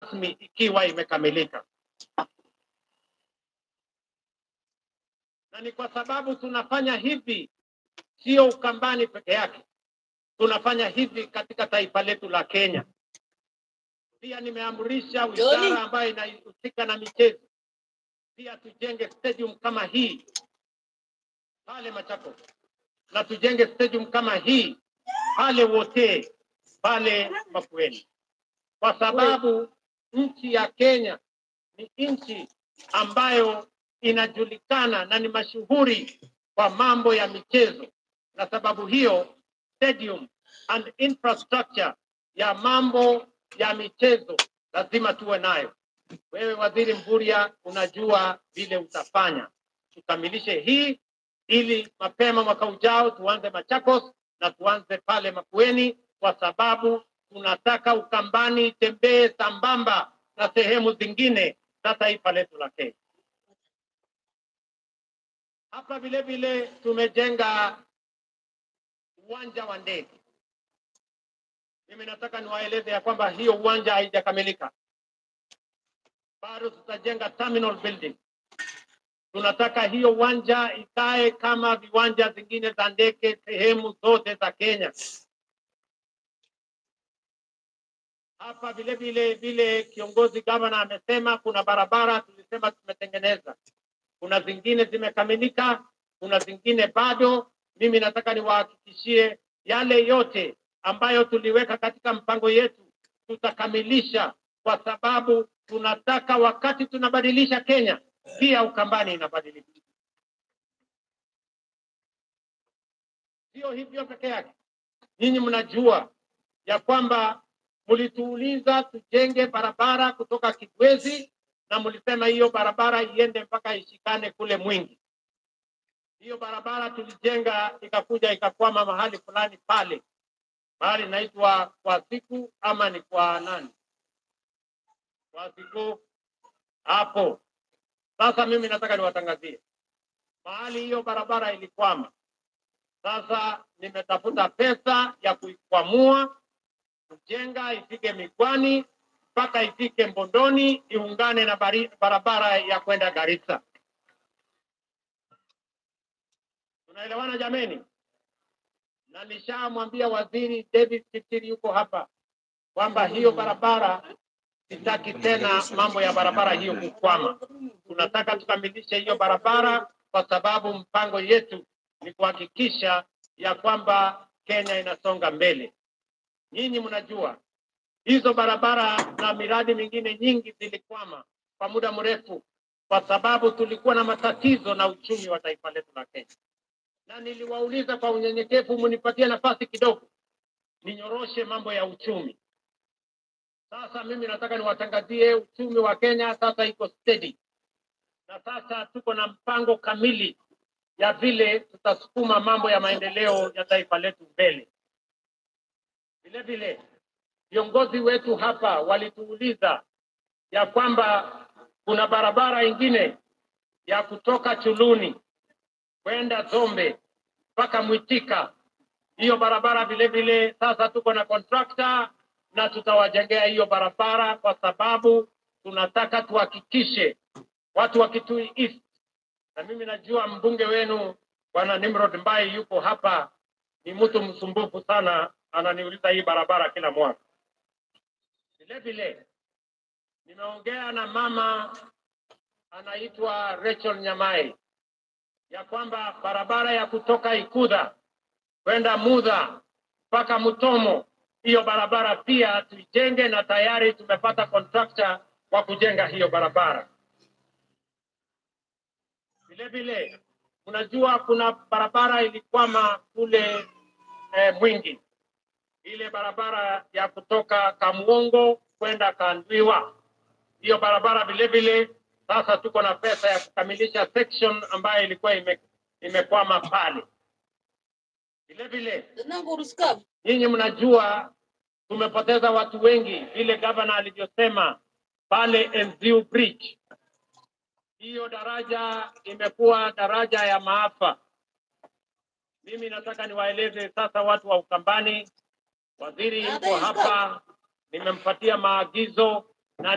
rasmi ikiwa imekamilika. Na ni kwa sababu tunafanya hivi sio Ukambani peke yake. Tunafanya hivi katika taifa letu la Kenya. Pia nimeamrisha wizara ambayo inahusika na michezo pia tujenge stadium kama hii pale Machakos, na tujenge stadium kama hii pale Wote, pale Makueni, kwa sababu nchi ya Kenya ni nchi ambayo inajulikana na ni mashuhuri kwa mambo ya michezo, na sababu hiyo stadium and infrastructure ya mambo ya michezo lazima tuwe nayo. Wewe Waziri Mvurya, unajua vile utafanya tukamilishe hii ili mapema mwaka ujao tuanze Machakos na tuanze pale Makueni, kwa sababu tunataka Ukambani itembee sambamba na sehemu zingine za taifa letu la Kenya. Hapa vile vile tumejenga uwanja wa ndege. Mimi nataka niwaeleze ya kwamba hiyo uwanja haijakamilika. Bado tutajenga terminal building. Tunataka hiyo uwanja ikae kama viwanja zingine za ndege sehemu zote za Kenya. Hapa vile kiongozi gavana amesema kuna barabara tulisema tumetengeneza. Kuna zingine zimekamilika, kuna zingine bado. Mimi nataka niwahakikishie yale yote ambayo tuliweka katika mpango yetu tutakamilisha, kwa sababu tunataka wakati tunabadilisha Kenya pia Ukambani inabadilika. Sio hivyo peke yake. Nyinyi mnajua ya kwamba mlituuliza tujenge barabara kutoka Kibwezi na mlisema hiyo barabara iende mpaka ishikane kule Mwingi. Hiyo barabara tulijenga ikakuja ikakwama mahali fulani pale. Mahali inaitwa kwa siku ama ni kwa nani? Kwa siku hapo. Sasa mimi nataka niwatangazie. Mahali hiyo barabara ilikwama. Sasa nimetafuta pesa ya kuikwamua, kujenga ifike Mikwani mpaka ifike Mbondoni, iungane na barabara ya kwenda Garissa. Tunaelewana jameni? Na nishamwambia Waziri David Kitiri yuko hapa kwamba hiyo barabara sitaki tena mambo ya barabara hiyo kukwama. Tunataka tukamilishe hiyo barabara kwa sababu mpango yetu ni kuhakikisha ya kwamba Kenya inasonga mbele. Nyinyi mnajua hizo barabara na miradi mingine nyingi zilikwama kwa muda mrefu kwa sababu tulikuwa na matatizo na uchumi wa taifa letu la Kenya. Na niliwauliza kwa unyenyekevu mnipatie nafasi kidogo ninyoroshe mambo ya uchumi. Sasa mimi nataka niwatangazie uchumi wa Kenya sasa iko steady. Na sasa tuko na mpango kamili ya vile tutasukuma mambo ya maendeleo ya taifa letu mbele. Vile vile viongozi wetu hapa walituuliza ya kwamba kuna barabara ingine ya kutoka Chuluni kwenda Zombe mpaka Mwitika. Hiyo barabara vile vile sasa tuko na contractor na tutawajengea hiyo barabara, kwa sababu tunataka tuhakikishe watu wa Kitui East, na mimi najua mbunge wenu Bwana Nimrod Mbai yuko hapa, ni mtu msumbufu sana, ananiuliza hii barabara kila mwaka. Vile vile nimeongea na mama anaitwa Rachel Nyamai ya kwamba barabara ya kutoka Ikudha kwenda Mudha mpaka Mutomo, hiyo barabara pia tuijenge, na tayari tumepata contractor wa kujenga hiyo barabara. Vile vile unajua kuna barabara ilikwama kule Mwingi, ile barabara ya kutoka Kamuongo kwenda Kandwiwa. Hiyo barabara vile vile sasa tuko na pesa ya kukamilisha section ambayo ilikuwa imekwama pale. Vile vile nyinyi mnajua tumepoteza watu wengi, vile governor alivyosema pale Enziu Bridge. Hiyo daraja imekuwa daraja ya maafa. Mimi nataka niwaeleze sasa watu wa Ukambani, waziri yuko hapa, nimempatia maagizo na